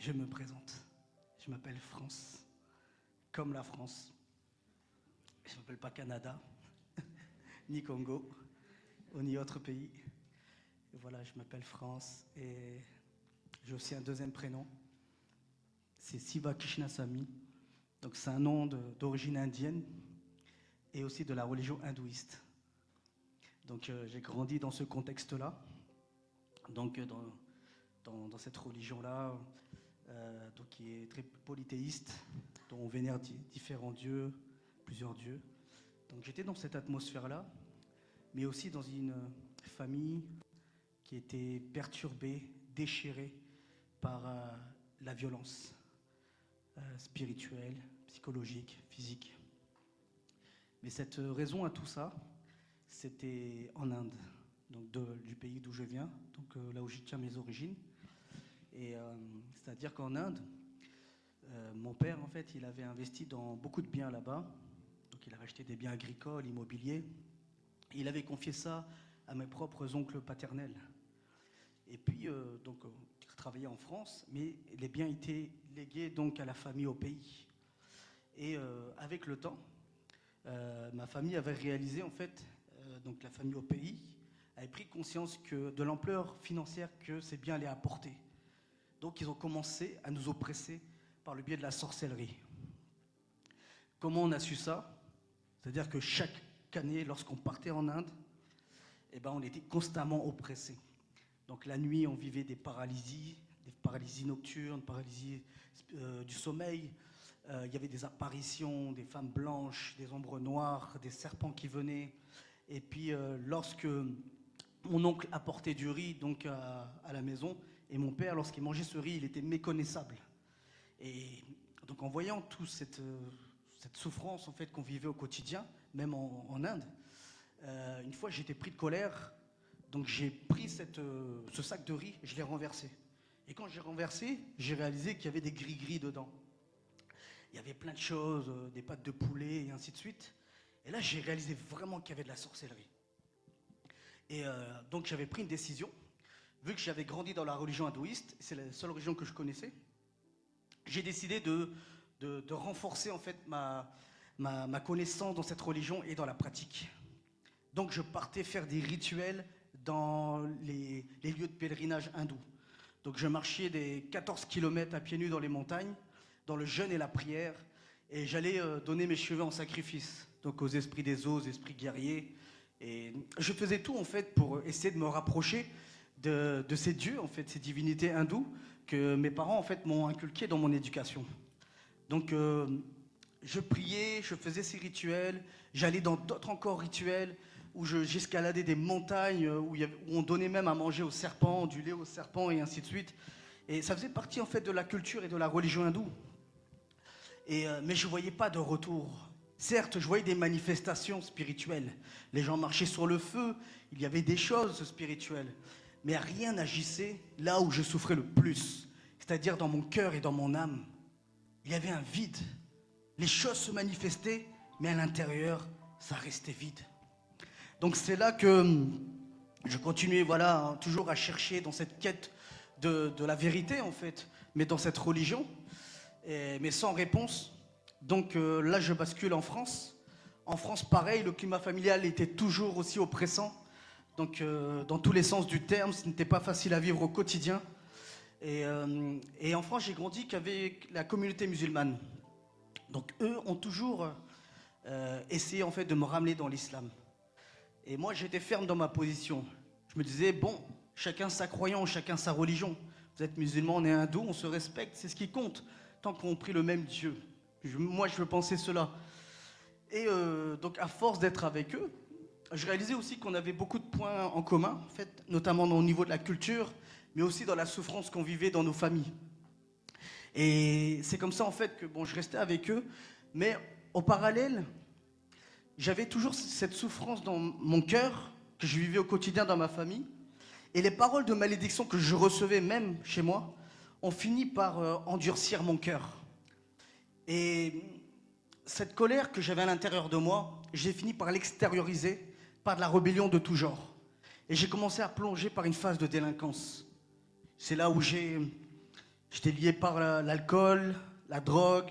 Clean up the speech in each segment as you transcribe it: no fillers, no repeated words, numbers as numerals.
Je me présente. Je m'appelle France, comme la France. Je ne m'appelle pas Canada, ni Congo, ou ni autre pays. Et voilà, je m'appelle France et j'ai aussi un deuxième prénom. C'est Siva Krishnasamy. Donc c'est un nom d'origine indienne et aussi de la religion hindouiste. Donc j'ai grandi dans ce contexte-là, donc dans cette religion-là, donc qui est très polythéiste, dont on vénère différents dieux, plusieurs dieux. Donc j'étais dans cette atmosphère-là, mais aussi dans une famille qui était perturbée, déchirée par la violence spirituelle, psychologique, physique. Mais cette raison à tout ça, c'était en Inde, donc du pays d'où je viens, donc là où j'y tiens mes origines. Et c'est-à-dire qu'en Inde, mon père, en fait, il avait investi dans beaucoup de biens là-bas. Donc il a racheté des biens agricoles, immobiliers. Et il avait confié ça à mes propres oncles paternels. Et puis, donc, il travaillait en France, mais les biens étaient légués donc à la famille au pays. Et avec le temps, ma famille avait réalisé, en fait, donc la famille au pays avait pris conscience de l'ampleur financière que ces biens allaient apporter. Donc ils ont commencé à nous oppresser par le biais de la sorcellerie. Comment on a su ça? C'est-à-dire que chaque année, lorsqu'on partait en Inde, eh ben, on était constamment oppressés. Donc la nuit, on vivait des paralysies nocturnes, paralysies du sommeil. Il y avait des apparitions, des femmes blanches, des ombres noires, des serpents qui venaient. Et puis lorsque mon oncle apportait du riz donc, à la maison, et mon père, lorsqu'il mangeait ce riz, il était méconnaissable. Et donc en voyant toute cette souffrance en fait, qu'on vivait au quotidien, même en Inde, une fois j'étais pris de colère, donc j'ai pris ce sac de riz, je l'ai renversé. Et quand j'ai renversé, j'ai réalisé qu'il y avait des gris-gris dedans. Il y avait plein de choses, des pâtes de poulet et ainsi de suite. Et là, j'ai réalisé vraiment qu'il y avait de la sorcellerie. Et donc j'avais pris une décision. Vu que j'avais grandi dans la religion hindouiste, c'est la seule religion que je connaissais, j'ai décidé de renforcer en fait ma connaissance dans cette religion et dans la pratique. Donc je partais faire des rituels dans les lieux de pèlerinage hindous. Donc je marchais des 14 km à pieds nus dans les montagnes, dans le jeûne et la prière, et j'allais donner mes cheveux en sacrifice, donc aux esprits des eaux, aux esprits guerriers. Et je faisais tout en fait pour essayer de me rapprocher de ces dieux, en fait, ces divinités hindoues que mes parents en fait m'ont inculqué dans mon éducation. Donc je priais, je faisais ces rituels, j'allais dans d'autres encore rituels où j'escaladais des montagnes où on donnait même à manger aux serpents, du lait aux serpents et ainsi de suite. Et ça faisait partie en fait de la culture et de la religion hindoue. Mais je ne voyais pas de retour. Certes, je voyais des manifestations spirituelles. Les gens marchaient sur le feu, il y avait des choses spirituelles. Mais rien n'agissait là où je souffrais le plus, c'est-à-dire dans mon cœur et dans mon âme. Il y avait un vide. Les choses se manifestaient, mais à l'intérieur, ça restait vide. Donc c'est là que je continuais, voilà, toujours à chercher dans cette quête de la vérité, en fait, mais dans cette religion, mais sans réponse. Donc là, je bascule en France. En France, pareil, le climat familial était toujours aussi oppressant. Donc, dans tous les sens du terme, ce n'était pas facile à vivre au quotidien. Et en France, j'ai grandi qu'avec la communauté musulmane. Donc, eux ont toujours essayé en fait de me ramener dans l'islam. Et moi, j'étais ferme dans ma position. Je me disais, bon, chacun sa croyance, chacun sa religion. Vous êtes musulman, on est hindou, on se respecte, c'est ce qui compte, tant qu'on prie le même Dieu. Moi, je pensais cela. Et donc, à force d'être avec eux, je réalisais aussi qu'on avait beaucoup de points en commun, en fait, notamment au niveau de la culture, mais aussi dans la souffrance qu'on vivait dans nos familles. Et c'est comme ça, en fait, que bon, je restais avec eux. Mais en parallèle, j'avais toujours cette souffrance dans mon cœur, que je vivais au quotidien dans ma famille. Et les paroles de malédiction que je recevais même chez moi ont fini par endurcir mon cœur. Et cette colère que j'avais à l'intérieur de moi, j'ai fini par l'extérioriser par de la rébellion de tout genre. Et j'ai commencé à plonger par une phase de délinquance. C'est là où j'ai J'étais lié par l'alcool, la drogue,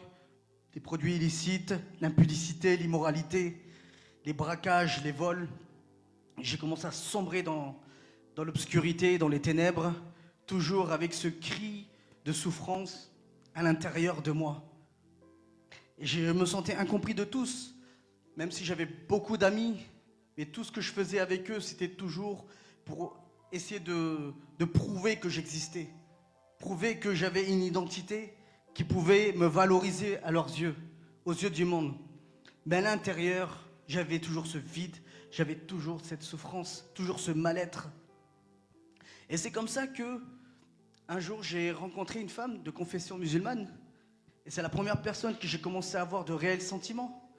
les produits illicites, l'impudicité, l'immoralité, les braquages, les vols. J'ai commencé à sombrer dans l'obscurité, dans les ténèbres, toujours avec ce cri de souffrance à l'intérieur de moi. Et je me sentais incompris de tous, même si j'avais beaucoup d'amis, mais tout ce que je faisais avec eux, c'était toujours pour essayer de prouver que j'existais, prouver que j'avais une identité qui pouvait me valoriser à leurs yeux, aux yeux du monde. Mais à l'intérieur, j'avais toujours ce vide, j'avais toujours cette souffrance, toujours ce mal-être. Et c'est comme ça que, un jour, j'ai rencontré une femme de confession musulmane. Et c'est la première personne que j'ai commencé à avoir de réels sentiments.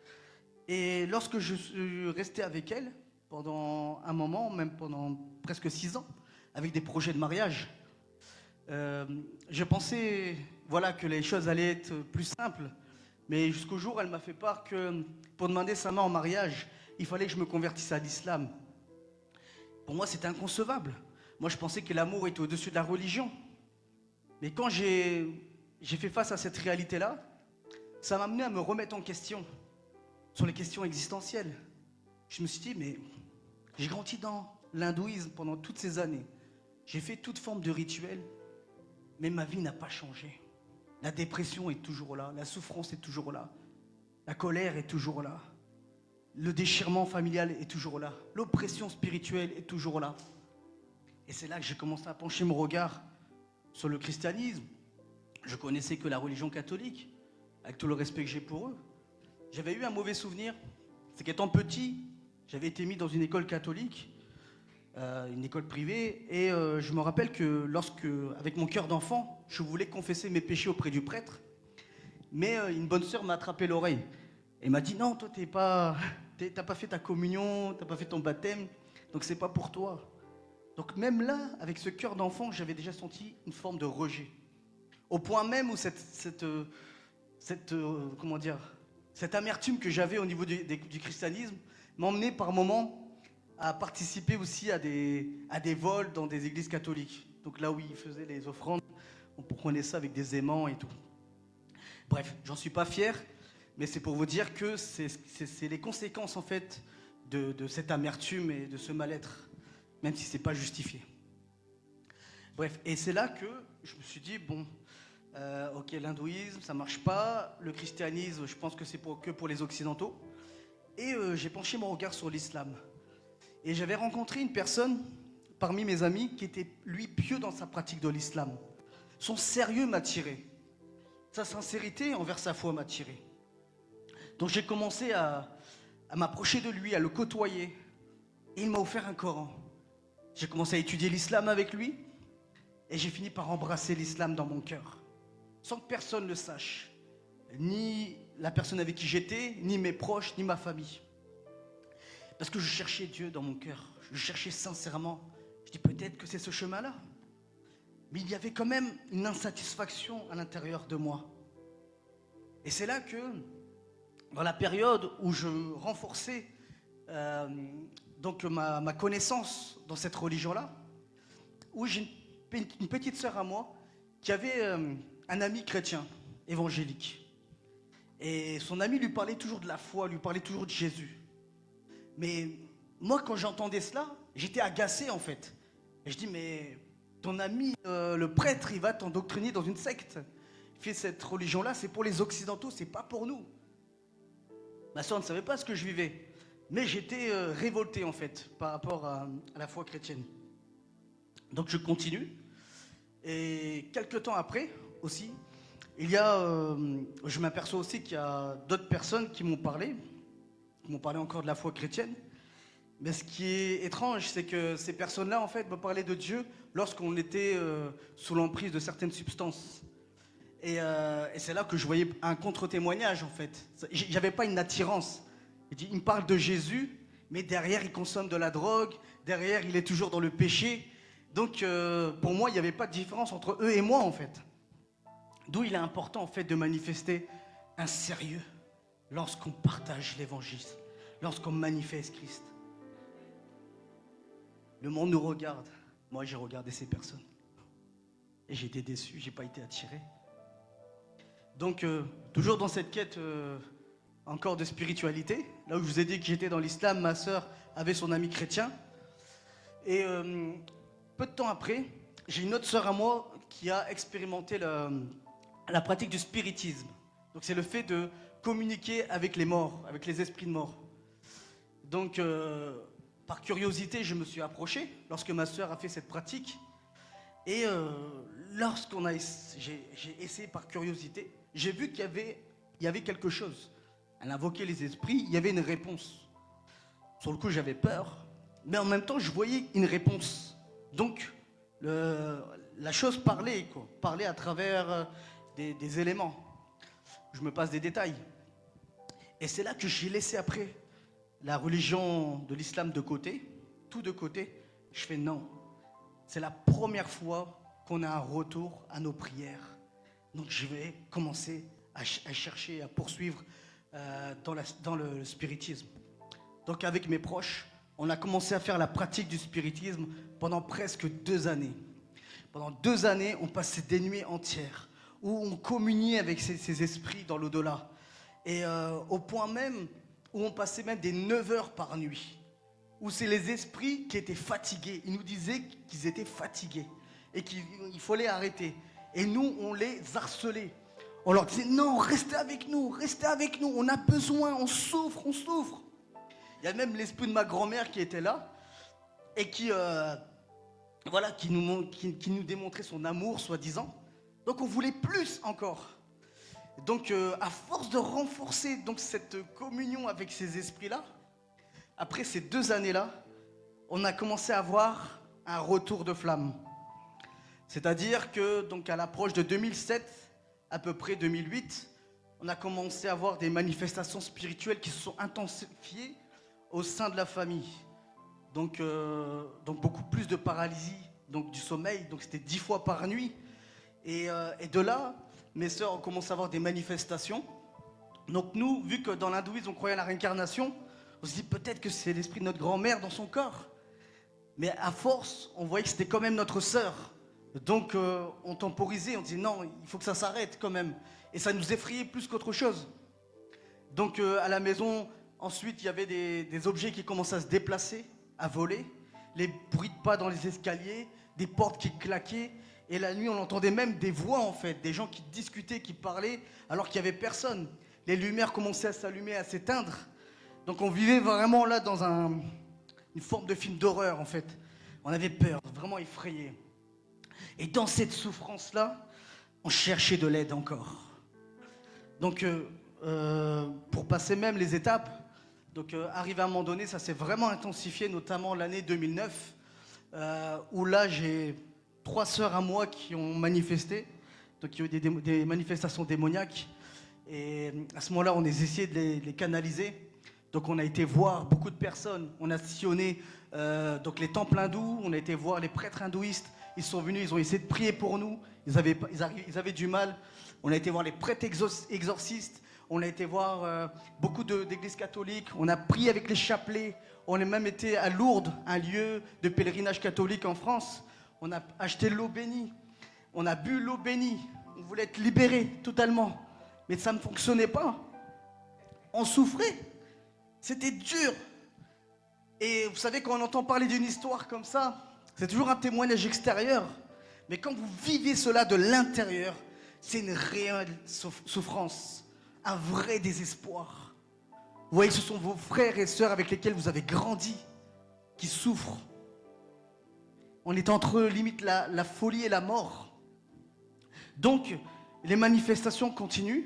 Et lorsque je suis resté avec elle, pendant un moment, même pendant presque 6 ans, avec des projets de mariage, je pensais voilà, que les choses allaient être plus simples. Mais jusqu'au jour où elle m'a fait part que pour demander sa main en mariage, il fallait que je me convertisse à l'islam. Pour moi, c'était inconcevable. Moi, je pensais que l'amour était au-dessus de la religion. Mais quand j'ai fait face à cette réalité-là, ça m'a amené à me remettre en question sur les questions existentielles. Je me suis dit, mais j'ai grandi dans l'hindouisme pendant toutes ces années. J'ai fait toute forme de rituel, mais ma vie n'a pas changé. La dépression est toujours là, la souffrance est toujours là, la colère est toujours là, le déchirement familial est toujours là, l'oppression spirituelle est toujours là. Et c'est là que j'ai commencé à pencher mon regard sur le christianisme. Je connaissais que la religion catholique, avec tout le respect que j'ai pour eux. J'avais eu un mauvais souvenir, c'est qu'étant petit, j'avais été mis dans une école catholique, une école privée, et je me rappelle que lorsque, avec mon cœur d'enfant, je voulais confesser mes péchés auprès du prêtre, mais une bonne sœur m'a attrapé l'oreille et m'a dit non, toi t'as pas fait ta communion, t'as pas fait ton baptême, donc c'est pas pour toi. Donc même là, avec ce cœur d'enfant, j'avais déjà senti une forme de rejet, au point même où cette amertume que j'avais au niveau du christianisme m'emmenait par moments à participer aussi à des vols dans des églises catholiques. Donc là où ils faisaient les offrandes, on prenait ça avec des aimants et tout. Bref, j'en suis pas fier, mais c'est pour vous dire que c'est les conséquences en fait de cette amertume et de ce mal-être, même si c'est pas justifié. Bref, et c'est là que je me suis dit, bon, ok, l'hindouisme, ça marche pas, le christianisme, je pense que c'est que pour les occidentaux, et j'ai penché mon regard sur l'islam. Et j'avais rencontré une personne parmi mes amis qui était, lui, pieux dans sa pratique de l'islam. Son sérieux m'a attiré. Sa sincérité envers sa foi m'a attiré. Donc j'ai commencé à m'approcher de lui, à le côtoyer. Et il m'a offert un Coran. J'ai commencé à étudier l'islam avec lui. Et j'ai fini par embrasser l'islam dans mon cœur. Sans que personne le sache. Ni la personne avec qui j'étais, ni mes proches, ni ma famille. Parce que je cherchais Dieu dans mon cœur. Je cherchais sincèrement. Je dis peut-être que c'est ce chemin-là. Mais il y avait quand même une insatisfaction à l'intérieur de moi. Et c'est là que, dans la période où je renforçais donc ma connaissance dans cette religion-là, où j'ai une petite sœur à moi qui avait un ami chrétien, évangélique. Et son ami lui parlait toujours de la foi, lui parlait toujours de Jésus. Mais moi, quand j'entendais cela, j'étais agacé en fait. Et je dis, mais ton ami, le prêtre, il va t'endoctriner dans une secte. Il fait cette religion-là, c'est pour les Occidentaux, c'est pas pour nous. Ma soeur ne savait pas ce que je vivais. Mais j'étais révolté en fait par rapport à la foi chrétienne. Donc je continue. Et quelques temps après aussi, je m'aperçois aussi qu'il y a d'autres personnes qui m'ont parlé encore de la foi chrétienne. Mais ce qui est étrange, c'est que ces personnes-là, en fait, me parlaient de Dieu lorsqu'on était sous l'emprise de certaines substances. Et c'est là que je voyais un contre-témoignage, en fait. J'avais pas une attirance. Il me parle de Jésus, mais derrière, il consomme de la drogue. Derrière, il est toujours dans le péché. Donc, pour moi, il n'y avait pas de différence entre eux et moi, en fait. D'où il est important, en fait, de manifester un sérieux lorsqu'on partage l'évangile, lorsqu'on manifeste Christ. Le monde nous regarde. Moi, j'ai regardé ces personnes. Et j'ai été déçu, j'ai pas été attiré. Donc, toujours dans cette quête encore de spiritualité, là où je vous ai dit que j'étais dans l'islam, ma sœur avait son ami chrétien. Et peu de temps après, j'ai une autre sœur à moi qui a expérimenté la pratique du spiritisme. Donc c'est le fait de communiquer avec les morts, avec les esprits de mort. Donc par curiosité, je me suis approché lorsque ma sœur a fait cette pratique. Et j'ai essayé par curiosité, j'ai vu qu'il y avait quelque chose. Elle invoquait les esprits, il y avait une réponse. Sur le coup, j'avais peur, mais en même temps, je voyais une réponse. Donc, la chose parlait, quoi. Parlait à travers des éléments. Je me passe des détails. Et c'est là que j'ai laissé après la religion de l'islam de côté, tout de côté. Je fais non. C'est la première fois qu'on a un retour à nos prières. Donc je vais commencer à chercher, à poursuivre dans le spiritisme. Donc avec mes proches, on a commencé à faire la pratique du spiritisme pendant presque 2 années. Pendant 2 années, on passait des nuits entières où on communiait avec ces esprits dans l'au-delà. Et au point même où on passait même des 9 heures par nuit. Où c'est les esprits qui étaient fatigués. Ils nous disaient qu'ils étaient fatigués et qu'il fallait arrêter. Et nous, on les harcelait. On leur disait non, restez avec nous, on a besoin, on souffre. Il y a même l'esprit de ma grand-mère qui était là et qui nous démontrait son amour, soi-disant. Donc on voulait plus encore. Donc à force de renforcer donc, cette communion avec ces esprits-là, après ces 2 années-là, on a commencé à avoir un retour de flamme. C'est-à-dire que donc à l'approche de 2007, à peu près 2008, on a commencé à avoir des manifestations spirituelles qui se sont intensifiées au sein de la famille. Donc beaucoup plus de paralysie, donc du sommeil, donc c'était 10 fois par nuit. Et de là, mes sœurs ont commencé à avoir des manifestations. Donc nous, vu que dans l'hindouisme on croyait à la réincarnation, on se dit peut-être que c'est l'esprit de notre grand-mère dans son corps. Mais à force, on voyait que c'était quand même notre sœur. Donc on temporisait, on disait non, il faut que ça s'arrête quand même. Et ça nous effrayait plus qu'autre chose. Donc à la maison, ensuite il y avait des objets qui commençaient à se déplacer, à voler. Les bruits de pas dans les escaliers, des portes qui claquaient. Et la nuit, on entendait même des voix en fait, des gens qui discutaient, qui parlaient, alors qu'il n'y avait personne. Les lumières commençaient à s'allumer, à s'éteindre. Donc on vivait vraiment là dans une forme de film d'horreur en fait. On avait peur, vraiment effrayé. Et dans cette souffrance-là, on cherchait de l'aide encore. Donc pour passer même les étapes, donc arrivé à un moment donné, ça s'est vraiment intensifié, notamment l'année 2009, où là j'ai 3 sœurs à moi qui ont manifesté, donc il y a eu des manifestations démoniaques. Et à ce moment-là, on a essayé de les canaliser. Donc on a été voir beaucoup de personnes, on a sillonné donc les temples hindous, on a été voir les prêtres hindouistes, ils sont venus, ils ont essayé de prier pour nous, ils avaient du mal. On a été voir les prêtres exorcistes, on a été voir beaucoup d'églises catholiques, on a prié avec les chapelets, on a même été à Lourdes, un lieu de pèlerinage catholique en France. On a acheté l'eau bénie, on a bu l'eau bénie, on voulait être libérés totalement, mais ça ne fonctionnait pas. On souffrait, c'était dur. Et vous savez, quand on entend parler d'une histoire comme ça, c'est toujours un témoignage extérieur. Mais quand vous vivez cela de l'intérieur, c'est une réelle souffrance, un vrai désespoir. Vous voyez, ce sont vos frères et sœurs avec lesquels vous avez grandi qui souffrent. On est entre limite la folie et la mort. Donc, les manifestations continuent.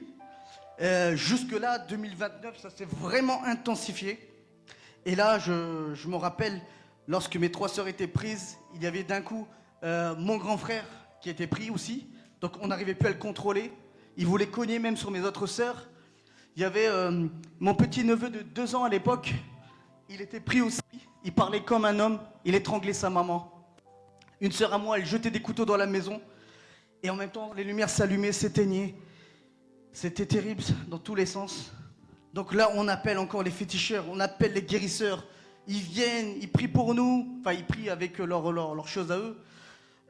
Jusque-là, 2029, ça s'est vraiment intensifié. Et là, je me rappelle, lorsque mes 3 sœurs étaient prises, il y avait d'un coup mon grand frère qui était pris aussi. Donc, on n'arrivait plus à le contrôler. Il voulait cogner même sur mes autres sœurs. Il y avait mon petit-neveu de 2 ans à l'époque. Il était pris aussi. Il parlait comme un homme. Il étranglait sa maman. Une sœur à moi, elle jetait des couteaux dans la maison. Et en même temps, les lumières s'allumaient, s'éteignaient. C'était terrible dans tous les sens. Donc là, on appelle encore les féticheurs, on appelle les guérisseurs. Ils viennent, ils prient pour nous. Enfin, ils prient avec leurs choses à eux.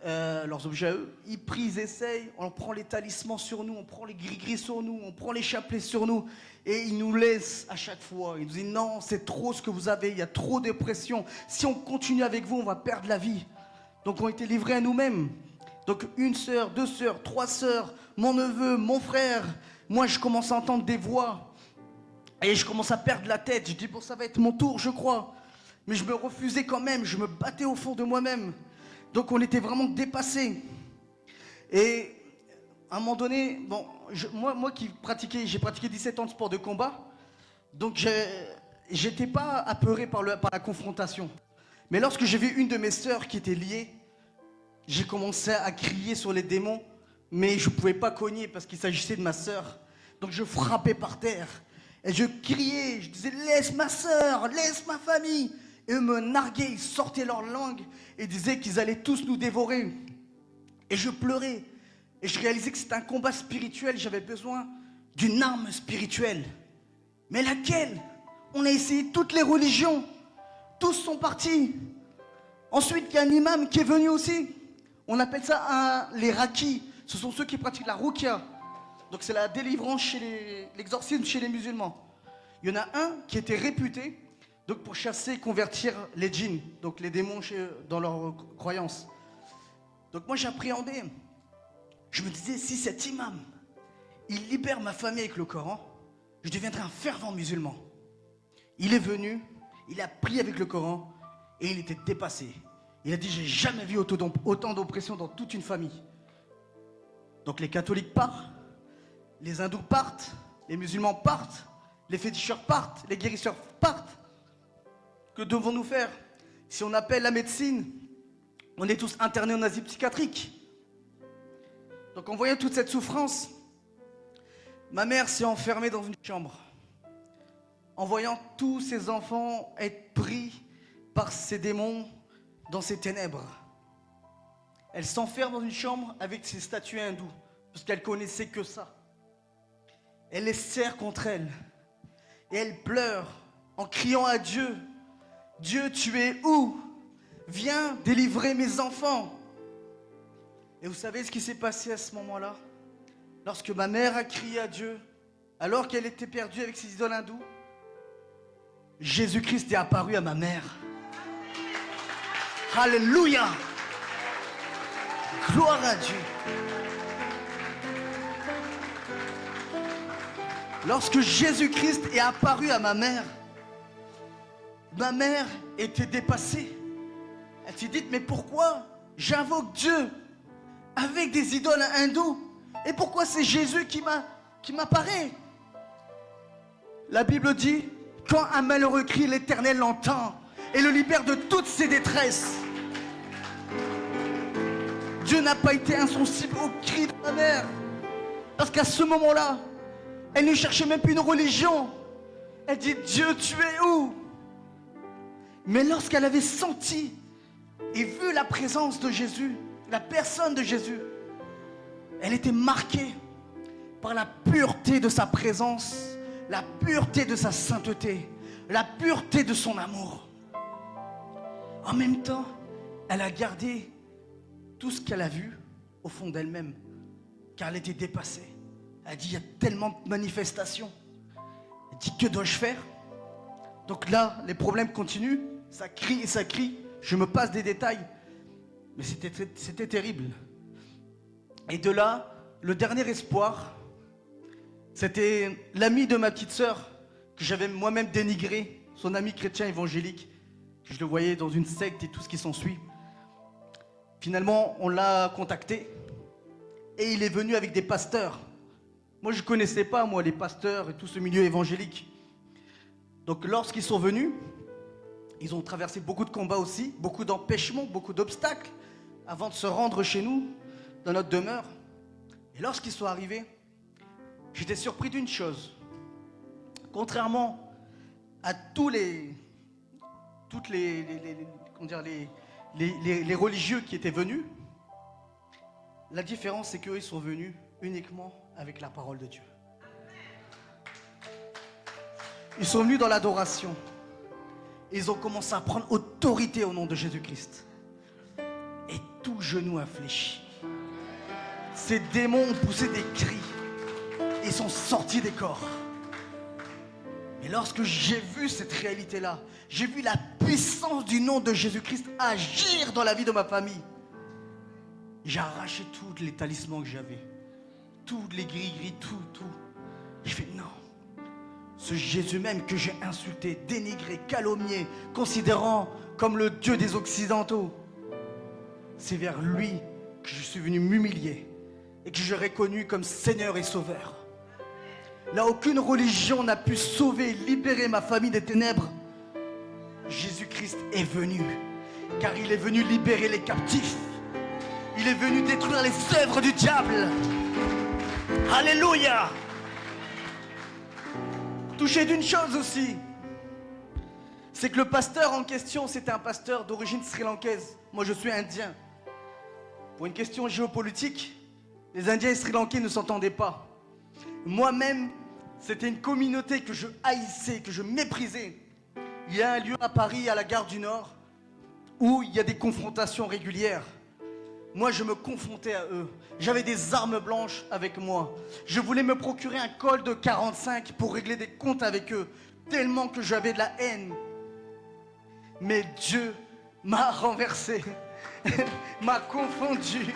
leurs objets à eux. Ils prient, ils essayent, on prend les talismans sur nous, on prend les gris-gris sur nous, on prend les chapelets sur nous. Et ils nous laissent à chaque fois. Ils nous disent non, c'est trop ce que vous avez, il y a trop de pression. Si on continue avec vous, on va perdre la vie. Donc on était livrés à nous-mêmes. Donc une sœur, deux sœurs, trois sœurs, mon neveu, mon frère. Moi je commence à entendre des voix. Et je commence à perdre la tête. Je dis bon, ça va être mon tour, je crois. Mais je me refusais quand même, je me battais au fond de moi-même. Donc on était vraiment dépassés. Et à un moment donné, bon, moi qui pratiquais, j'ai pratiqué 17 ans de sport de combat. Donc j'étais pas apeuré par la confrontation. Mais lorsque j'ai vu une de mes sœurs qui était liée, j'ai commencé à crier sur les démons. Mais je ne pouvais pas cogner parce qu'il s'agissait de ma sœur. Donc je frappais par terre. Et je criais, je disais laisse ma sœur, laisse ma famille. Et eux me narguaient, ils sortaient leur langue et disaient qu'ils allaient tous nous dévorer. Et je pleurais. Et je réalisais que c'était un combat spirituel, j'avais besoin d'une arme spirituelle. Mais laquelle? On a essayé toutes les religions. Tous sont partis. Ensuite, il y a un imam qui est venu aussi. On appelle ça les rakis. Ce sont ceux qui pratiquent la ruqya. Donc c'est la délivrance chez l'exorcisme chez les musulmans. Il y en a un qui était réputé donc pour chasser et convertir les djinns, donc les démons dans leurs croyances. Donc moi j'appréhendais. Je me disais, si cet imam, il libère ma famille avec le Coran, je deviendrai un fervent musulman. Il est venu, il a prié avec le Coran et il était dépassé. Il a dit, j'ai jamais vu autant d'oppression dans toute une famille. Donc les catholiques partent, les hindous partent, les musulmans partent, les féticheurs partent, les guérisseurs partent. Que devons-nous faire? Si on appelle la médecine, on est tous internés en asile psychiatrique. Donc en voyant toute cette souffrance, ma mère s'est enfermée dans une chambre. En voyant tous ses enfants être pris par ces démons dans ces ténèbres. Elle s'enferme dans une chambre avec ses statues hindoues, parce qu'elle connaissait que ça. Elle les serre contre elle. Et elle pleure en criant à Dieu. Dieu, tu es où? Viens délivrer mes enfants. Et vous savez ce qui s'est passé à ce moment-là? Lorsque ma mère a crié à Dieu, alors qu'elle était perdue avec ses idoles hindous, Jésus-Christ est apparu à ma mère. Alléluia! Gloire à Dieu. Lorsque Jésus-Christ est apparu à ma mère était dépassée. Elle s'est dit, mais pourquoi j'invoque Dieu avec des idoles hindous? Et pourquoi c'est Jésus qui m'apparaît? La Bible dit, quand un malheureux crie, l'Éternel l'entend et le libère de toutes ses détresses. Dieu n'a pas été insensible au cri de ma mère. Parce qu'à ce moment-là, elle ne cherchait même plus une religion. Elle dit, Dieu, tu es où? Mais lorsqu'elle avait senti et vu la présence de Jésus, la personne de Jésus, elle était marquée par la pureté de sa présence, la pureté de sa sainteté, la pureté de son amour. En même temps, elle a gardé tout ce qu'elle a vu au fond d'elle-même, car elle était dépassée. Elle a dit, il y a tellement de manifestations. Elle dit, que dois-je faire? Donc là, les problèmes continuent, ça crie et ça crie. Je me passe des détails, mais c'était terrible. Et de là, le dernier espoir, c'était l'ami de ma petite sœur, que j'avais moi-même dénigré, son ami chrétien évangélique. Je le voyais dans une secte et tout ce qui s'ensuit. Finalement, on l'a contacté et il est venu avec des pasteurs. Moi, je ne connaissais pas, les pasteurs et tout ce milieu évangélique. Donc, lorsqu'ils sont venus, ils ont traversé beaucoup de combats aussi, beaucoup d'empêchements, beaucoup d'obstacles, avant de se rendre chez nous, dans notre demeure. Et lorsqu'ils sont arrivés, j'étais surpris d'une chose. Contrairement à toutes les religieux qui étaient venus, la différence, c'est qu'eux, ils sont venus uniquement avec la parole de Dieu. Ils sont venus dans l'adoration. Ils ont commencé à prendre autorité au nom de Jésus-Christ. Et tout genou a fléchi. Ces démons ont poussé des cris et sont sortis des corps. Et lorsque j'ai vu cette réalité-là, j'ai vu la puissance du nom de Jésus-Christ agir dans la vie de ma famille. J'ai arraché tous les talismans que j'avais, tous les gris-gris, tout. Je fais non. Ce Jésus même que j'ai insulté, dénigré, calomnié, considérant comme le Dieu des Occidentaux, c'est vers lui que je suis venu m'humilier et que je reconnu comme Seigneur et Sauveur. Là, aucune religion n'a pu sauver, libérer ma famille des ténèbres. Jésus-Christ est venu, car il est venu libérer les captifs. Il est venu détruire les œuvres du diable. Alléluia. Touché d'une chose aussi, c'est que le pasteur en question, c'était un pasteur d'origine sri-lankaise. Moi, je suis indien. Pour une question géopolitique, les Indiens et Sri-Lankais ne s'entendaient pas. Moi-même, c'était une communauté que je haïssais, que je méprisais. Il y a un lieu à Paris, à la gare du Nord, où il y a des confrontations régulières. Moi, je me confrontais à eux. J'avais des armes blanches avec moi. Je voulais me procurer un Colt 45 pour régler des comptes avec eux, tellement que j'avais de la haine. Mais Dieu m'a renversé, m'a confondu,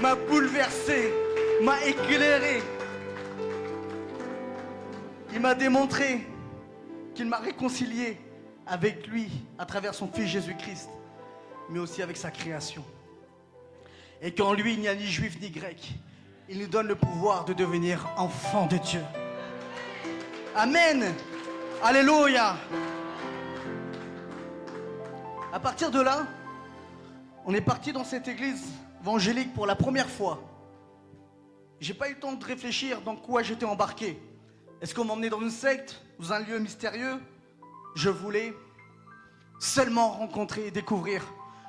m'a bouleversé, m'a éclairé. Il m'a démontré qu'il m'a réconcilié avec lui à travers son Fils Jésus-Christ, mais aussi avec sa création. Et qu'en lui, il n'y a ni juif ni grec. Il nous donne le pouvoir de devenir enfants de Dieu. Amen. Alléluia. À partir de là, on est parti dans cette église évangélique pour la première fois. J'ai pas eu le temps de réfléchir dans quoi j'étais embarqué. Est-ce qu'on m'emmenait dans une secte, dans un lieu mystérieux? Je voulais seulement rencontrer et découvrir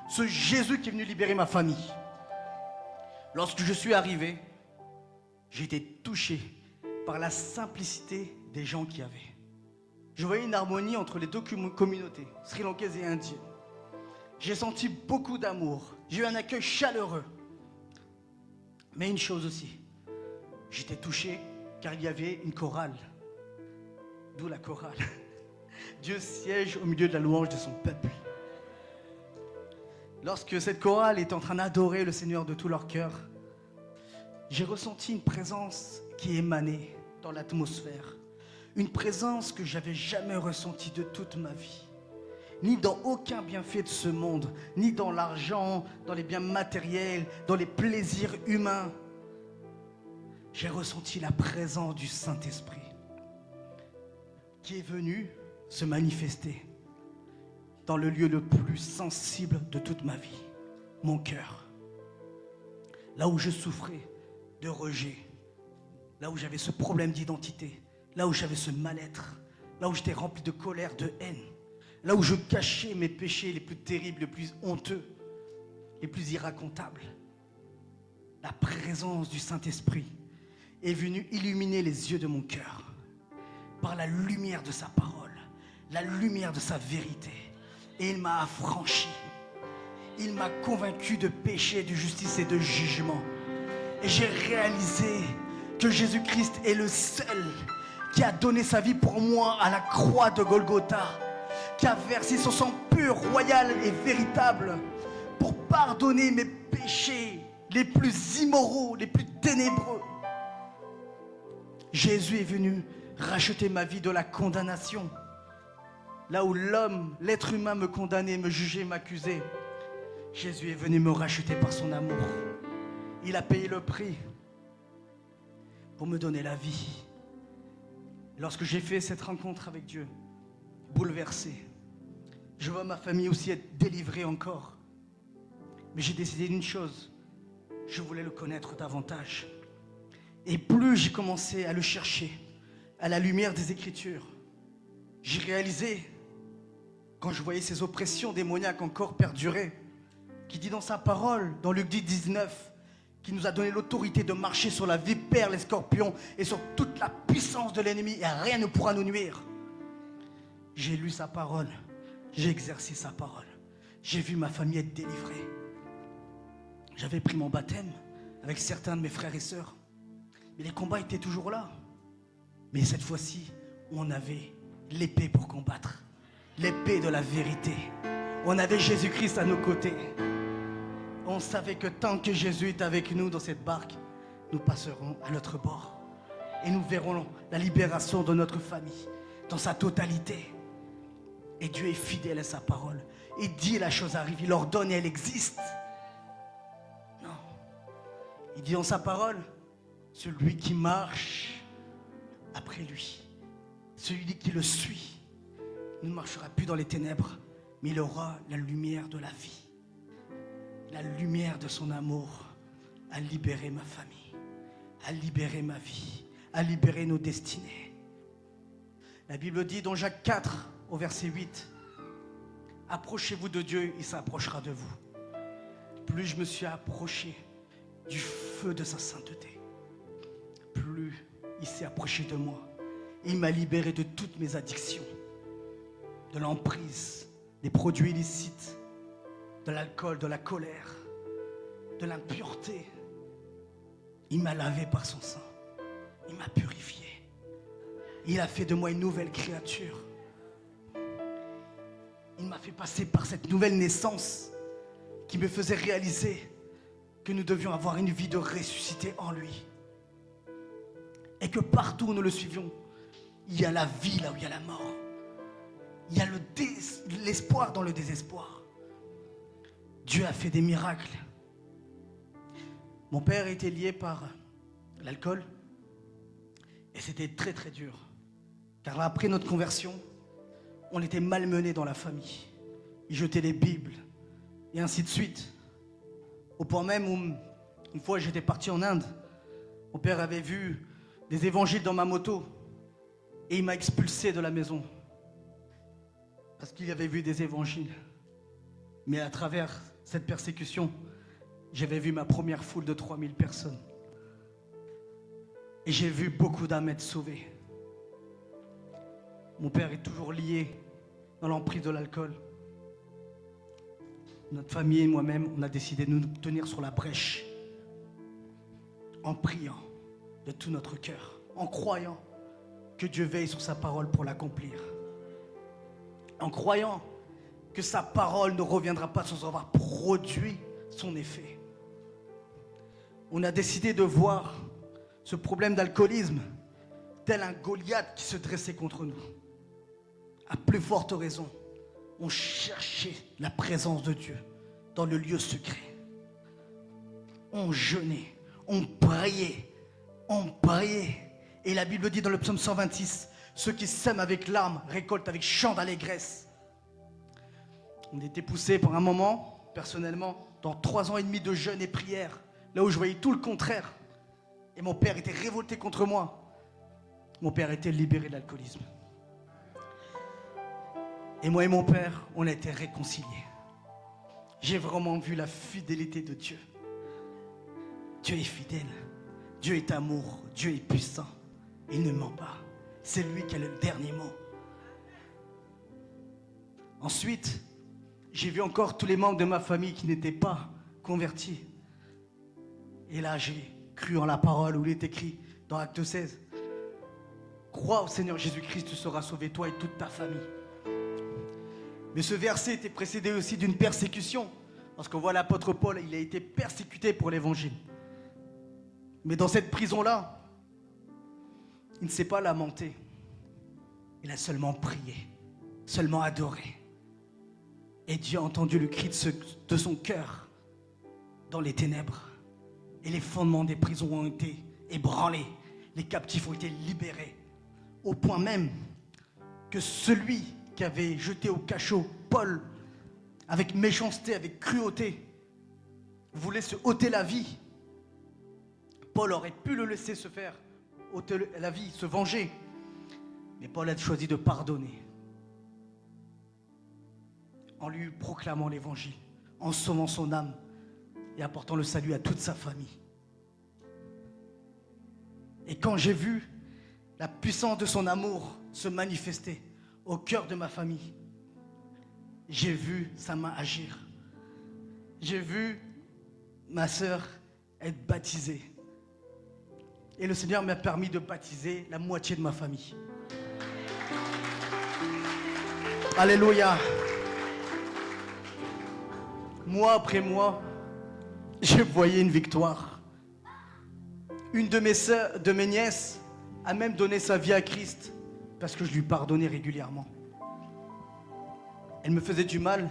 ce Jésus qui est venu libérer ma famille. Lorsque je suis arrivé, j'ai été touché par la simplicité des gens qu'il y avait. Je voyais une harmonie entre les deux communautés, sri-lankaises et indiennes. J'ai senti beaucoup d'amour, j'ai eu un accueil chaleureux. Mais une chose aussi, j'étais touché car il y avait une chorale. D'où la chorale. Dieu siège au milieu de la louange de son peuple. Lorsque cette chorale est en train d'adorer le Seigneur de tout leur cœur, j'ai ressenti une présence qui émanait dans l'atmosphère. Une présence que j'avais jamais ressentie de toute ma vie. Ni dans aucun bienfait de ce monde, ni dans l'argent, dans les biens matériels, dans les plaisirs humains. J'ai ressenti la présence du Saint-Esprit qui est venu se manifester dans le lieu le plus sensible de toute ma vie, mon cœur. Là où je souffrais de rejet, là où j'avais ce problème d'identité, là où j'avais ce mal-être, là où j'étais rempli de colère, de haine, là où je cachais mes péchés les plus terribles, les plus honteux, les plus irracontables. La présence du Saint-Esprit est venue illuminer les yeux de mon cœur par la lumière de sa parole, la lumière de sa vérité. Et il m'a affranchi. Il m'a convaincu de péché, de justice et de jugement. Et j'ai réalisé que Jésus-Christ est le seul qui a donné sa vie pour moi à la croix de Golgotha, qui a versé son sang pur, royal et véritable pour pardonner mes péchés les plus immoraux, les plus ténébreux. Jésus est venu racheter ma vie de la condamnation. Là où l'homme, l'être humain me condamnait, me jugeait, m'accusait, Jésus est venu me racheter par son amour. Il a payé le prix pour me donner la vie. Lorsque j'ai fait cette rencontre avec Dieu, bouleversé, je vois ma famille aussi être délivrée encore. Mais j'ai décidé d'une chose, je voulais le connaître davantage. Et plus j'ai commencé à le chercher, à la lumière des Écritures, j'ai réalisé, quand je voyais ces oppressions démoniaques encore perdurer, qui dit dans sa parole, dans Luc 10, 19, qui nous a donné l'autorité de marcher sur la vipère, les scorpions et sur toute la puissance de l'ennemi, et rien ne pourra nous nuire. J'ai lu sa parole, j'ai exercé sa parole, j'ai vu ma famille être délivrée. J'avais pris mon baptême avec certains de mes frères et sœurs. Mais les combats étaient toujours là. Mais cette fois-ci, on avait l'épée pour combattre. L'épée de la vérité. On avait Jésus-Christ à nos côtés. On savait que tant que Jésus est avec nous dans cette barque, nous passerons à l'autre bord. Et nous verrons la libération de notre famille dans sa totalité. Et Dieu est fidèle à sa parole. Il dit la chose arrive, il ordonne et elle existe. Non. Il dit dans sa parole, celui qui marche après lui, celui qui le suit, ne marchera plus dans les ténèbres, mais il aura la lumière de la vie. La lumière de son amour a libéré ma famille, a libéré ma vie, a libéré nos destinées. La Bible dit dans Jacques 4, au verset 8, « Approchez-vous de Dieu, il s'approchera de vous. » Plus je me suis approché du feu de sa sainteté, plus il s'est approché de moi. Il m'a libéré de toutes mes addictions, de l'emprise, des produits illicites, de l'alcool, de la colère, de l'impureté. Il m'a lavé par son sang. Il m'a purifié. Il a fait de moi une nouvelle créature. Il m'a fait passer par cette nouvelle naissance qui me faisait réaliser que nous devions avoir une vie de ressuscité en lui. Et que partout où nous le suivions, il y a la vie là où il y a la mort. Il y a l'espoir dans le désespoir. Dieu a fait des miracles. Mon père était lié par l'alcool et c'était très très dur. Car après notre conversion, on était malmenés dans la famille. Il jetait les Bibles et ainsi de suite. Au point même où, une fois j'étais parti en Inde, mon père avait vu des évangiles dans ma moto et il m'a expulsé de la maison. Parce qu'il avait vu des évangiles. Mais à travers cette persécution, j'avais vu ma première foule de 3000 personnes. Et j'ai vu beaucoup d'âmes être sauvées. Mon père est toujours lié dans l'emprise de l'alcool. Notre famille et moi-même, on a décidé de nous tenir sur la brèche. En priant de tout notre cœur. En croyant que Dieu veille sur sa parole pour l'accomplir. En croyant que sa parole ne reviendra pas sans avoir produit son effet. On a décidé de voir ce problème d'alcoolisme tel un Goliath qui se dressait contre nous. À plus forte raison, on cherchait la présence de Dieu dans le lieu secret. On jeûnait, on priait, on priait. Et la Bible dit dans le psaume 126, ceux qui sèment avec larmes récoltent avec chant d'allégresse. On était poussés pour un moment, personnellement, dans 3 ans et demi de jeûne et prière, là où je voyais tout le contraire. Et mon père était révolté contre moi. Mon père était libéré de l'alcoolisme. Et moi et mon père, on a été réconciliés. J'ai vraiment vu la fidélité de Dieu. Dieu est fidèle. Dieu est amour. Dieu est puissant. Il ne ment pas. C'est lui qui a le dernier mot. Ensuite, j'ai vu encore tous les membres de ma famille qui n'étaient pas convertis. Et là, j'ai cru en la parole où il est écrit dans Acte 16. Crois au Seigneur Jésus-Christ, tu seras sauvé, toi et toute ta famille. Mais ce verset était précédé aussi d'une persécution. Parce qu'on voit l'apôtre Paul, il a été persécuté pour l'évangile. Mais dans cette prison-là, il ne s'est pas lamenté. Il a seulement prié, seulement adoré. Et Dieu a entendu le cri de son cœur dans les ténèbres. Et les fondements des prisons ont été ébranlés. Les captifs ont été libérés. Au point même que celui qui avait jeté au cachot Paul, avec méchanceté, avec cruauté, voulait se ôter la vie. Paul aurait pu le laisser se faire ôter la vie, se venger. Mais Paul a choisi de pardonner. En lui proclamant l'évangile, en sauvant son âme et apportant le salut à toute sa famille. Et quand j'ai vu la puissance de son amour se manifester au cœur de ma famille, j'ai vu sa main agir. J'ai vu ma sœur être baptisée. Et le Seigneur m'a permis de baptiser la moitié de ma famille. Alléluia. Mois après mois, je voyais une victoire. Une de mes sœurs, de mes nièces, a même donné sa vie à Christ parce que je lui pardonnais régulièrement. Elle me faisait du mal,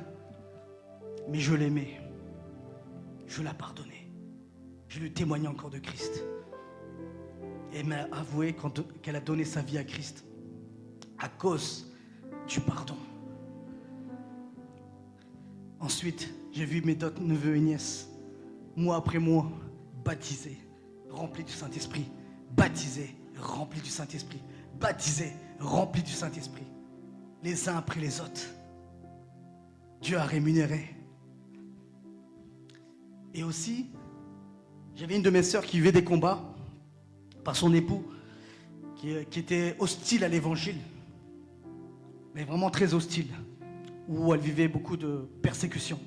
mais je l'aimais. Je la pardonnais. Je lui témoignais encore de Christ. Et elle m'a avoué qu'elle a donné sa vie à Christ à cause du pardon. Ensuite, j'ai vu mes d'autres neveux et nièces, mois après mois, baptisés, remplis du Saint-Esprit, baptisés, remplis du Saint-Esprit, baptisés, remplis du Saint-Esprit, les uns après les autres. Dieu a rémunéré. Et aussi, j'avais une de mes sœurs qui vivait des combats par son époux, qui était hostile à l'évangile, mais vraiment très hostile, où elle vivait beaucoup de persécutions.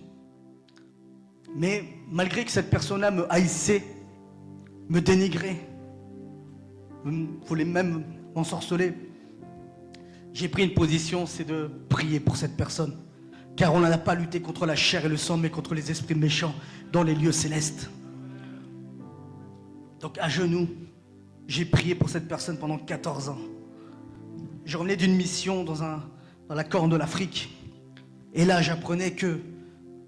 Mais malgré que cette personne-là me haïssait, me dénigrait, voulait même m'ensorceler, j'ai pris une position, c'est de prier pour cette personne. Car on n'a pas lutté contre la chair et le sang, mais contre les esprits méchants dans les lieux célestes. Donc à genoux, j'ai prié pour cette personne pendant 14 ans. Je revenais d'une mission dans la Corne de l'Afrique. Et là, j'apprenais que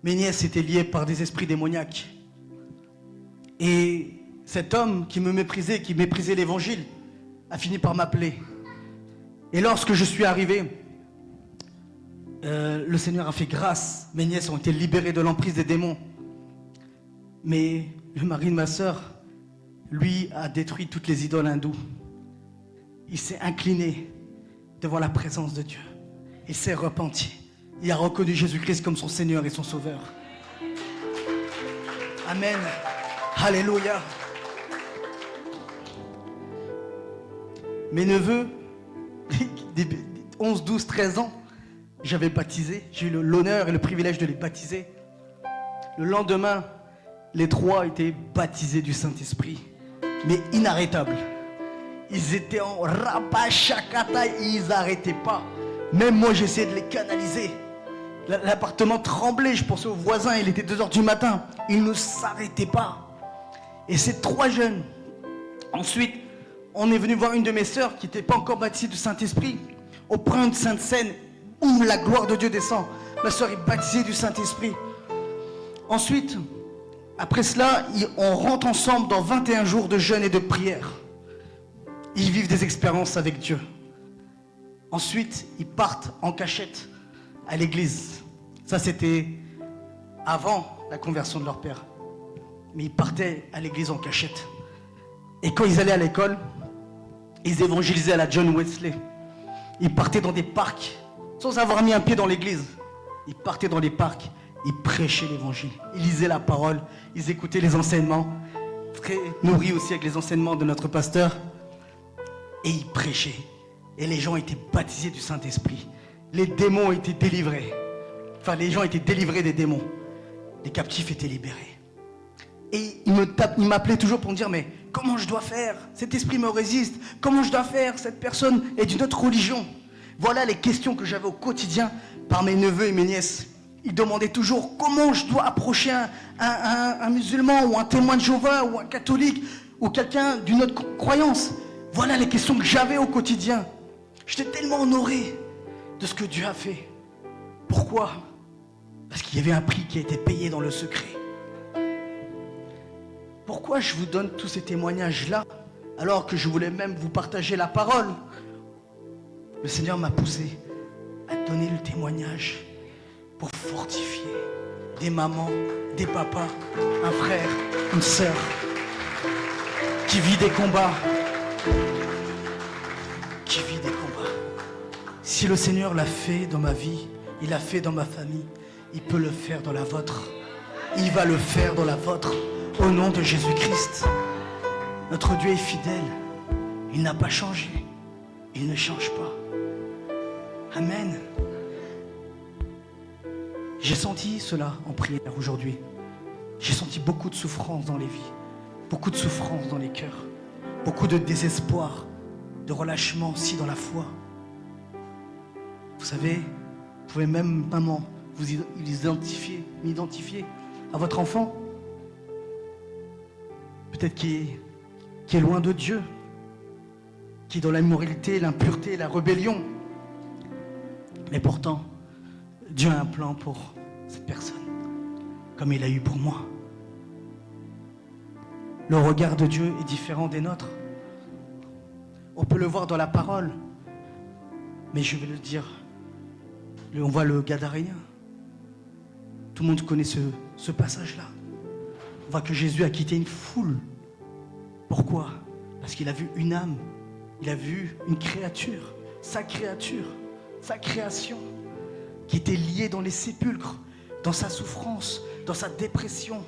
mes nièces étaient liées par des esprits démoniaques. Et cet homme qui me méprisait, qui méprisait l'évangile, a fini par m'appeler. Et lorsque je suis arrivé, le Seigneur a fait grâce. Mes nièces ont été libérées de l'emprise des démons. Mais le mari de ma sœur, lui, a détruit toutes les idoles hindoues. Il s'est incliné devant la présence de Dieu. Il s'est repenti. Il a reconnu Jésus-Christ comme son Seigneur et son Sauveur. Amen. Alléluia. Mes neveux, 11, 12, 13 ans, j'avais baptisé. J'ai eu l'honneur et le privilège de les baptiser. Le lendemain, les trois étaient baptisés du Saint-Esprit, mais inarrêtables. Ils étaient en rabachakata et ils n'arrêtaient pas. Même moi, j'essayais de les canaliser. L'appartement tremblait, je pensais aux voisins, il était 2h du matin. Ils ne s'arrêtaient pas. Et ces trois jeunes, ensuite, on est venu voir une de mes sœurs qui n'était pas encore baptisée du Saint-Esprit. On prend une sainte scène où la gloire de Dieu descend. Ma sœur est baptisée du Saint-Esprit. Ensuite, après cela, on rentre ensemble dans 21 jours de jeûne et de prière. Ils vivent des expériences avec Dieu. Ensuite, ils partent en cachette à l'église. Ça, c'était avant la conversion de leur père. Mais ils partaient à l'église en cachette. Et quand ils allaient à l'école, ils évangélisaient à la John Wesley. Ils partaient dans des parcs, sans avoir mis un pied dans l'église. Ils partaient dans les parcs, ils prêchaient l'évangile. Ils lisaient la parole, ils écoutaient les enseignements, très nourris aussi avec les enseignements de notre pasteur. Et ils prêchaient. Et les gens étaient baptisés du Saint-Esprit. Les démons étaient délivrés. Enfin, les gens étaient délivrés des démons. Les captifs étaient libérés. Et il m'appelait toujours pour me dire, mais comment je dois faire? Cet esprit me résiste. Comment je dois faire? Cette personne est d'une autre religion. Voilà les questions que j'avais au quotidien par mes neveux et mes nièces. Ils demandaient toujours comment je dois approcher un musulman ou un témoin de Jéhovah ou un catholique ou quelqu'un d'une autre croyance. Voilà les questions que j'avais au quotidien. J'étais tellement honoré de ce que Dieu a fait. Pourquoi? Parce qu'il y avait un prix qui a été payé dans le secret. Pourquoi je vous donne tous ces témoignages-là alors que je voulais même vous partager la parole? Le Seigneur m'a poussé à donner le témoignage pour fortifier des mamans, des papas, un frère, une sœur qui vit des combats. Qui vit des combats. Si le Seigneur l'a fait dans ma vie, il l'a fait dans ma famille, il peut le faire dans la vôtre. Il va le faire dans la vôtre. Au nom de Jésus-Christ. Notre Dieu est fidèle. Il n'a pas changé. Il ne change pas. Amen. J'ai senti cela en prière aujourd'hui. J'ai senti beaucoup de souffrance dans les vies, beaucoup de souffrance dans les cœurs, beaucoup de désespoir, de relâchement aussi dans la foi. Vous savez, vous pouvez même, maman, vous m'identifier à votre enfant, peut-être qui est loin de Dieu, qui est dans l'immoralité, l'impureté, la rébellion. Mais pourtant, Dieu a un plan pour cette personne, comme il a eu pour moi. Le regard de Dieu est différent des nôtres. On peut le voir dans la parole, mais je vais le dire, on voit le Gadaréen. Tout le monde connaît ce passage-là. On voit que Jésus a quitté une foule. Pourquoi? Parce qu'il a vu une âme, il a vu une créature, sa création, qui était liée dans les sépulcres, dans sa souffrance, dans sa dépression,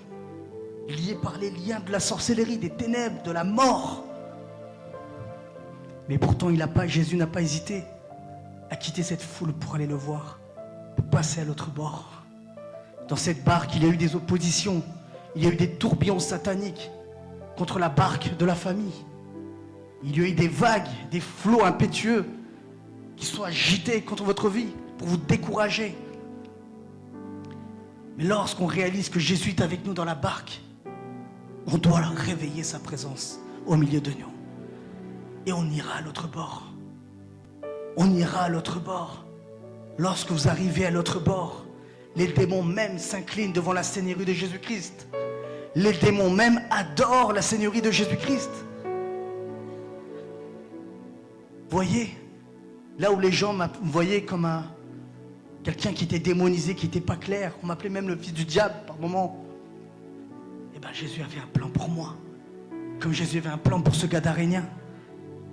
liée par les liens de la sorcellerie, des ténèbres, de la mort. Mais pourtant, Jésus n'a pas hésité à quitter cette foule pour aller le voir, pour passer à l'autre bord. Dans cette barque, il y a eu des oppositions, il y a eu des tourbillons sataniques contre la barque de la famille. Il y a eu des vagues, des flots impétueux qui sont agités contre votre vie pour vous décourager. Mais lorsqu'on réalise que Jésus est avec nous dans la barque, on doit réveiller sa présence au milieu de nous. Et on ira à l'autre bord. On ira à l'autre bord. Lorsque vous arrivez à l'autre bord, les démons même s'inclinent devant la Seigneurie de Jésus-Christ. Les démons même adorent la Seigneurie de Jésus-Christ. Voyez, là où les gens me voyaient comme quelqu'un qui était démonisé, qui n'était pas clair, on m'appelait même le fils du diable par moments. Eh bien, Jésus avait un plan pour moi. Comme Jésus avait un plan pour ce Gadarénien.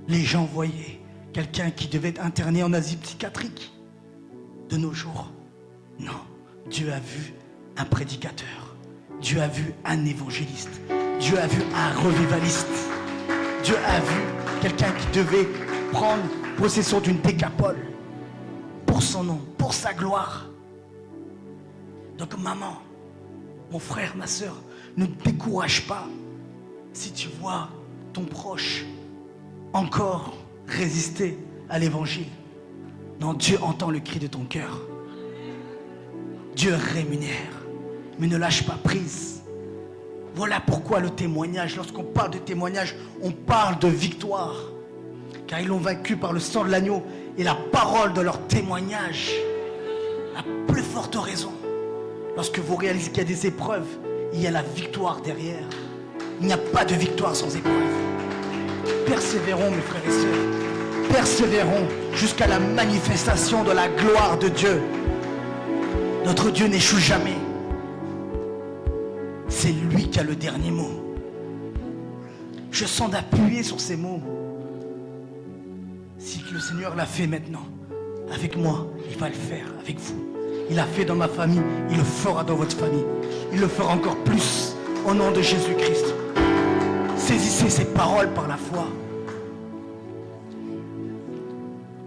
Les gens voyaient quelqu'un qui devait être interné en asile psychiatrique. De nos jours, non. Dieu a vu un prédicateur. Dieu a vu un évangéliste. Dieu a vu un revivaliste. Dieu a vu quelqu'un qui devait prendre possession d'une décapole pour son nom, pour sa gloire. Donc maman, mon frère, ma soeur, ne te décourage pas si tu vois ton proche encore résister à l'évangile. Non, Dieu entend le cri de ton cœur. Dieu rémunère, mais ne lâche pas prise. Voilà pourquoi le témoignage, lorsqu'on parle de témoignage, on parle de victoire. Car ils l'ont vaincu par le sang de l'agneau et la parole de leur témoignage. La plus forte raison, lorsque vous réalisez qu'il y a des épreuves, il y a la victoire derrière. Il n'y a pas de victoire sans épreuve. Persévérons, mes frères et sœurs. Persévérons jusqu'à la manifestation de la gloire de Dieu. Notre Dieu n'échoue jamais. C'est lui qui a le dernier mot. Je sens d'appuyer sur ces mots. Si le Seigneur l'a fait maintenant, avec moi, il va le faire avec vous. Il l'a fait dans ma famille, il le fera dans votre famille. Il le fera encore plus au nom de Jésus-Christ. Saisissez ces paroles par la foi.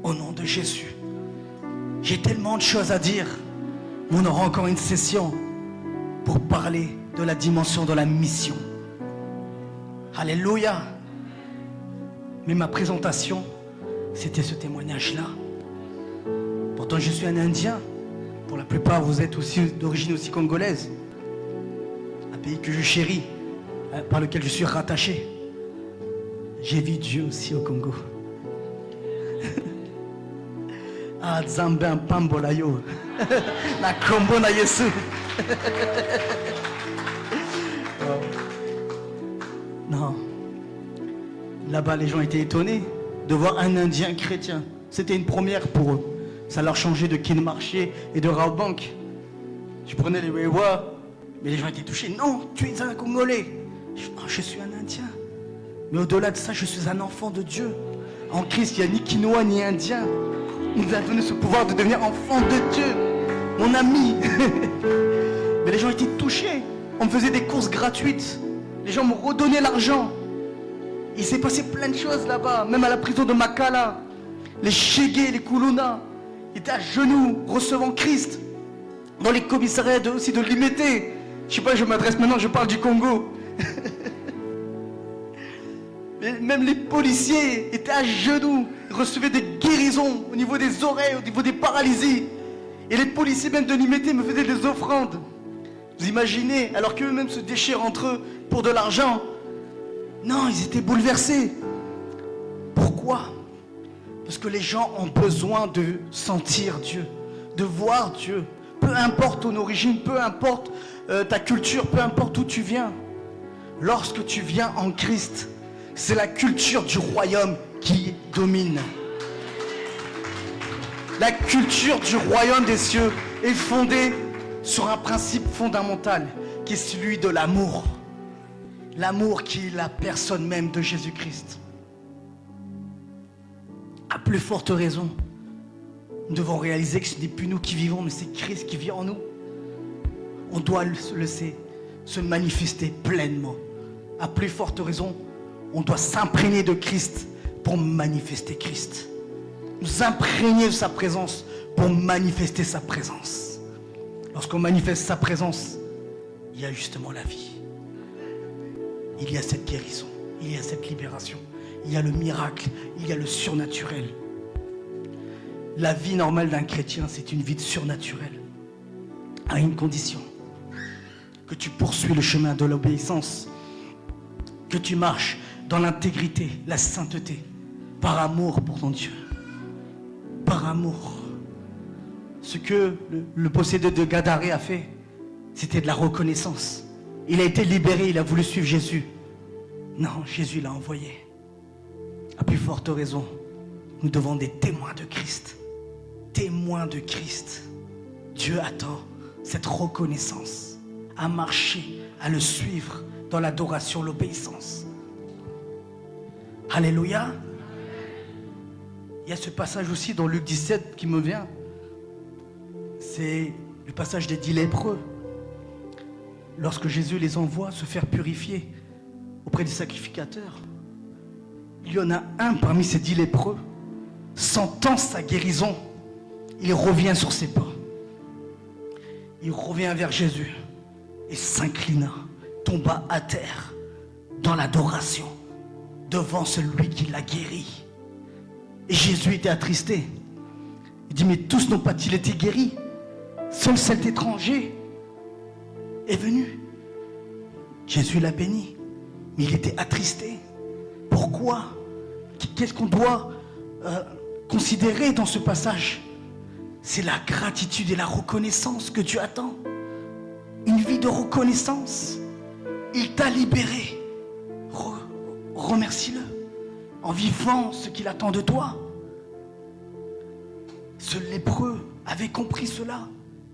Au nom de Jésus. J'ai tellement de choses à dire. On aura encore une session pour parler de la dimension de la mission. Alléluia. Mais ma présentation, c'était ce témoignage-là. Pourtant, je suis un Indien. Pour la plupart, vous êtes aussi d'origine aussi congolaise. Un pays que je chéris, par lequel je suis rattaché. J'ai vu Dieu aussi au Congo. Ah, Zambin Pambolayo. La combo na Yesu. Non. Là-bas, les gens étaient étonnés de voir un Indien chrétien. C'était une première pour eux. Ça leur changeait de Kinmarché et de Raobank. Je prenais les Wewa, mais les gens étaient touchés. Non, tu es un Congolais. Je suis un Indien. Mais au-delà de ça, je suis un enfant de Dieu. En Christ, il n'y a ni Quinoa ni Indien. Il nous a donné ce pouvoir de devenir enfant de Dieu. Mon ami. Mais les gens étaient touchés. On me faisait des courses gratuites. Les gens me redonnaient l'argent. Il s'est passé plein de choses là-bas. Même à la prison de Makala. Les Chégués, les Koulouna étaient à genoux, recevant Christ. Dans les commissariats aussi de Limité. Je sais pas, je m'adresse maintenant, je parle du Congo. Mais même les policiers étaient à genoux, ils recevaient des guérisons au niveau des oreilles, au niveau des paralysies. Et les policiers même de Limité me faisaient des offrandes. Vous imaginez, alors qu'eux-mêmes se déchirent entre eux pour de l'argent. Non, ils étaient bouleversés. Pourquoi? Parce que les gens ont besoin de sentir Dieu, de voir Dieu. Peu importe ton origine, peu importe ta culture, peu importe d'où tu viens. Lorsque tu viens en Christ, c'est la culture du royaume qui domine. La culture du royaume des cieux est fondée sur un principe fondamental qui est celui de l'amour. L'amour qui est la personne même de Jésus-Christ. À plus forte raison, nous devons réaliser que ce n'est plus nous qui vivons, mais c'est Christ qui vit en nous. On doit le laisser se manifester pleinement. À plus forte raison, on doit s'imprégner de Christ pour manifester Christ. Nous imprégner de sa présence pour manifester sa présence. Lorsqu'on manifeste sa présence, il y a justement la vie. Il y a cette guérison, il y a cette libération, il y a le miracle, il y a le surnaturel. La vie normale d'un chrétien, c'est une vie surnaturelle, à une condition, que tu poursuis le chemin de l'obéissance, que tu marches dans l'intégrité, la sainteté, par amour pour ton Dieu, par amour. Ce que le possédeur de Gadaré a fait, c'était de la reconnaissance. Il a été libéré, il a voulu suivre Jésus. Non, Jésus l'a envoyé. À plus forte raison, nous devons être des témoins de Christ. Témoins de Christ. Dieu attend cette reconnaissance, à marcher, à le suivre dans l'adoration, l'obéissance. Alléluia. Il y a ce passage aussi dans Luc 17 qui me vient. C'est le passage des 10 lépreux. Lorsque Jésus les envoie se faire purifier auprès des sacrificateurs, il y en a un parmi ces 10 lépreux, sentant sa guérison, il revient sur ses pas. Il revient vers Jésus et s'inclina, tomba à terre dans l'adoration devant celui qui l'a guéri. Et Jésus était attristé. Il dit, mais tous n'ont pas-ils été guéris? Seul cet étranger est venu. Jésus l'a béni, mais il était attristé. Pourquoi? Qu'est-ce qu'on doit considérer dans ce passage? C'est la gratitude et la reconnaissance que Dieu attend. Une vie de reconnaissance. Il t'a libéré. Remercie-le en vivant ce qu'il attend de toi. Ce lépreux avait compris cela,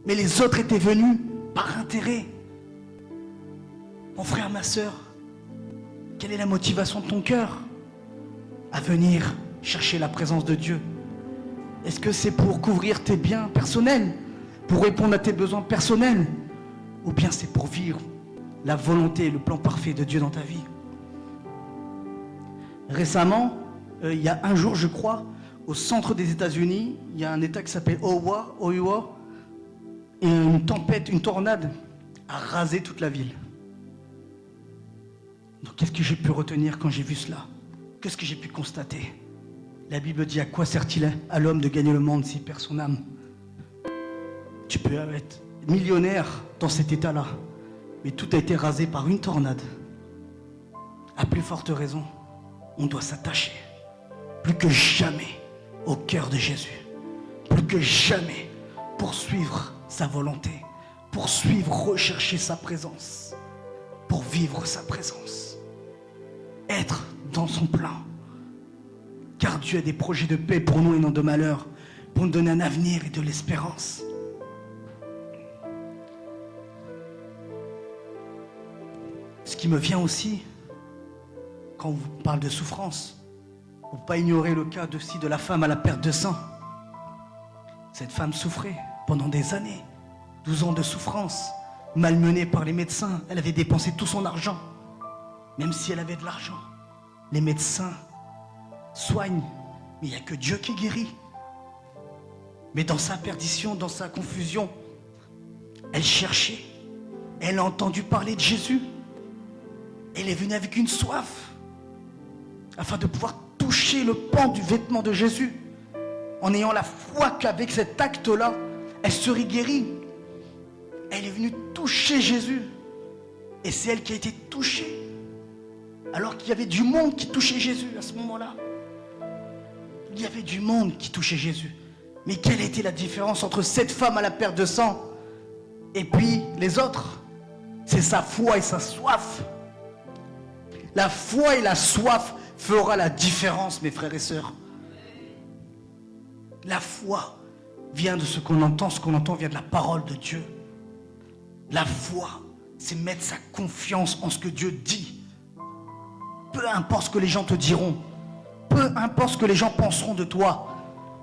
mais les autres étaient venus par intérêt. Mon frère, ma soeur, quelle est la motivation de ton cœur à venir chercher la présence de Dieu? Est-ce que c'est pour couvrir tes biens personnels, pour répondre à tes besoins personnels, ou bien c'est pour vivre la volonté et le plan parfait de Dieu dans ta vie? Récemment, il y a un jour, je crois, au centre des États-Unis, il y a un État qui s'appelle Iowa, et une tempête, une tornade a rasé toute la ville. Donc qu'est-ce que j'ai pu retenir quand j'ai vu cela? Qu'est-ce que j'ai pu constater? La Bible dit, à quoi sert-il à l'homme de gagner le monde s'il perd son âme? Tu peux être millionnaire dans cet état-là, mais tout a été rasé par une tornade. À plus forte raison, on doit s'attacher plus que jamais au cœur de Jésus, plus que jamais poursuivre sa volonté, poursuivre, rechercher sa présence, pour vivre sa présence, être dans son plan. Car Dieu a des projets de paix pour nous et non de malheur, pour nous donner un avenir et de l'espérance. Ce qui me vient aussi, quand on vous parle de souffrance, il ne faut pas ignorer le cas de la femme à la perte de sang. Cette femme souffrait pendant des années, 12 ans de souffrance, malmenée par les médecins. Elle avait dépensé tout son argent, même si elle avait de l'argent. Les médecins soignent, mais il n'y a que Dieu qui guérit. Mais dans sa perdition, dans sa confusion, elle cherchait Elle a entendu parler de Jésus. Elle est venue avec une soif, afin de pouvoir toucher le pan du vêtement de Jésus, en ayant la foi qu'avec cet acte-là, elle serait guérie. Elle est venue toucher Jésus. Et c'est elle qui a été touchée. Alors qu'il y avait du monde qui touchait Jésus à ce moment-là. Il y avait du monde qui touchait Jésus. Mais quelle était la différence entre cette femme à la perte de sang et puis les autres? C'est sa foi et sa soif. La foi et la soif fera la différence, mes frères et sœurs. La foi vient de ce qu'on entend vient de la parole de Dieu. La foi, c'est mettre sa confiance en ce que Dieu dit. Peu importe ce que les gens te diront, peu importe ce que les gens penseront de toi,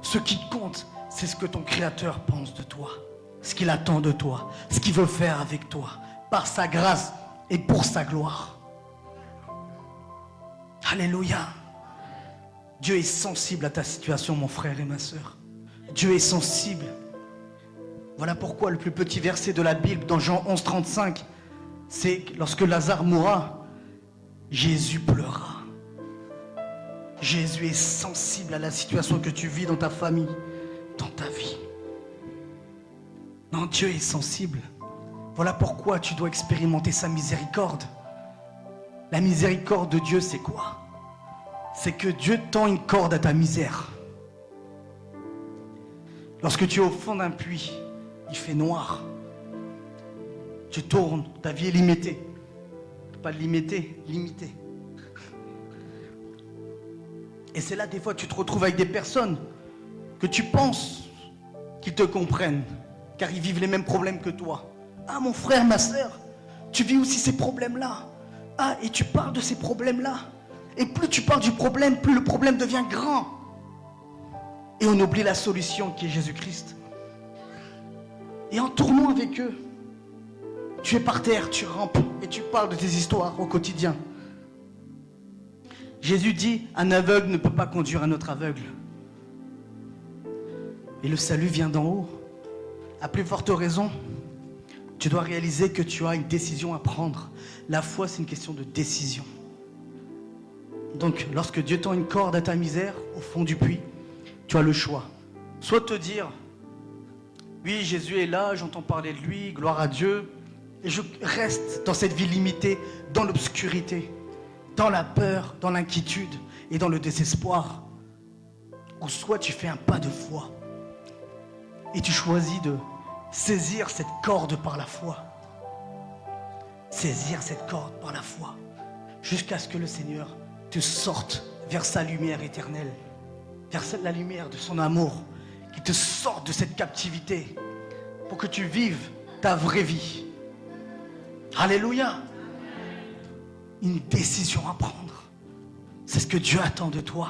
ce qui compte, c'est ce que ton Créateur pense de toi, ce qu'il attend de toi, ce qu'il veut faire avec toi, par sa grâce et pour sa gloire. Alléluia. Dieu est sensible à ta situation, mon frère et ma sœur. Dieu est sensible. Voilà pourquoi le plus petit verset de la Bible, dans Jean 11, 35, c'est lorsque Lazare mourra, Jésus pleura. Jésus est sensible à la situation que tu vis dans ta famille, dans ta vie. Non, Dieu est sensible. Voilà pourquoi tu dois expérimenter sa miséricorde. La miséricorde de Dieu, c'est quoi? C'est que Dieu tend une corde à ta misère. Lorsque tu es au fond d'un puits, il fait noir. Tu tournes, ta vie est limitée. Pas limitée, limitée. Et c'est là des fois tu te retrouves avec des personnes que tu penses qu'ils te comprennent, car ils vivent les mêmes problèmes que toi. Ah mon frère, ma sœur, tu vis aussi ces problèmes-là. Ah, et tu parles de ces problèmes-là. Et plus tu parles du problème, plus le problème devient grand. Et on oublie la solution qui est Jésus-Christ. Et en tournant avec eux, tu es par terre, tu rampes et tu parles de tes histoires au quotidien. Jésus dit, un aveugle ne peut pas conduire un autre aveugle. Et le salut vient d'en haut. À plus forte raison, tu dois réaliser que tu as une décision à prendre. La foi, c'est une question de décision. Donc, lorsque Dieu tend une corde à ta misère, au fond du puits, tu as le choix. Soit te dire, oui, Jésus est là, j'entends parler de lui, gloire à Dieu, et je reste dans cette vie limitée, dans l'obscurité, dans la peur, dans l'inquiétude et dans le désespoir. Ou soit tu fais un pas de foi et tu choisis de saisir cette corde par la foi. Saisir cette corde par la foi jusqu'à ce que le Seigneur te sorte vers sa lumière éternelle, vers la lumière de son amour, qui te sorte de cette captivité pour que tu vives ta vraie vie. Alléluia. Une décision à prendre. C'est ce que Dieu attend de toi.